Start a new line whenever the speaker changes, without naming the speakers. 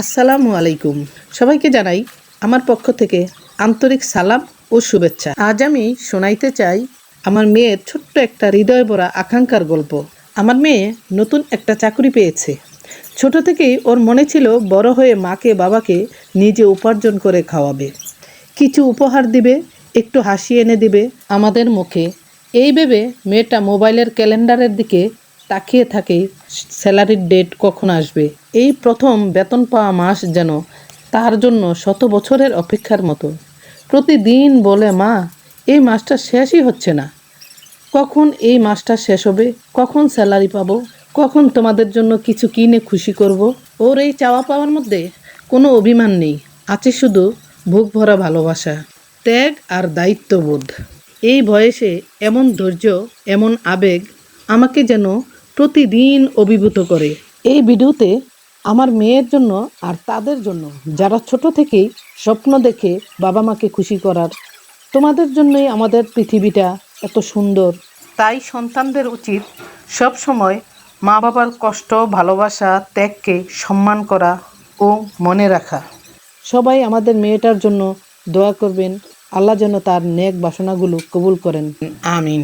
আসসালামু আলাইকুম। সবাইকে জানাই আমার পক্ষ থেকে আন্তরিক সালাম ও শুভেচ্ছা। আজ আমি শোনাইতে চাই আমার মেয়ের ছোট্ট একটা হৃদয় ভরা আকাঙ্ক্ষার গল্প। আমার মেয়ে নতুন একটা চাকরি পেয়েছে। ছোট থেকেই ওর মনে ছিল বড় হয়ে মাকে বাবাকে নিজে উপার্জন করে খাওয়াবে, কিছু উপহার দিবে, একটু হাসি এনে দিবে আমাদের মুখে। এই ভেবে মেয়েটা মোবাইলের ক্যালেন্ডারের দিকে তাকিয়ে থাকে, স্যালারির ডেট কখন আসবে। এই প্রথম বেতন পাওয়া মাস যেন তার জন্য শত বছরের অপেক্ষার মতো। প্রতিদিন বলে, মা, এই মাসটা শেষই হচ্ছে না। কখন এই মাসটা শেষ হবে, কখন স্যালারি পাবো, কখন তোমাদের জন্য কিছু কিনে খুশি করব। ওর এই চাওয়া পাওয়ার মধ্যে কোনো অভিমান নেই, আছে শুধু বুক ভরা ভালোবাসা, ত্যাগ আর দায়িত্ববোধ। এই বয়সে এমন ধৈর্য, এমন আবেগ আমাকে যেন প্রতিদিন অভিভূত করে। এই ভিডিওতে আমার মেয়ের জন্য আর তাদের জন্য যারা ছোট থেকেই স্বপ্ন দেখে বাবা মাকে খুশি করার, তোমাদের জন্যই আমাদের পৃথিবীটা এত সুন্দর। তাই সন্তানদের উচিত সব সময় মা বাবার কষ্ট, ভালোবাসা, ত্যাগকে সম্মান করা ও মনে রাখা। সবাই আমাদের মেয়েটার জন্য দোয়া করবেন, আল্লাহ যেন তার নেক বাসনাগুলো কবুল করেন। আমিন।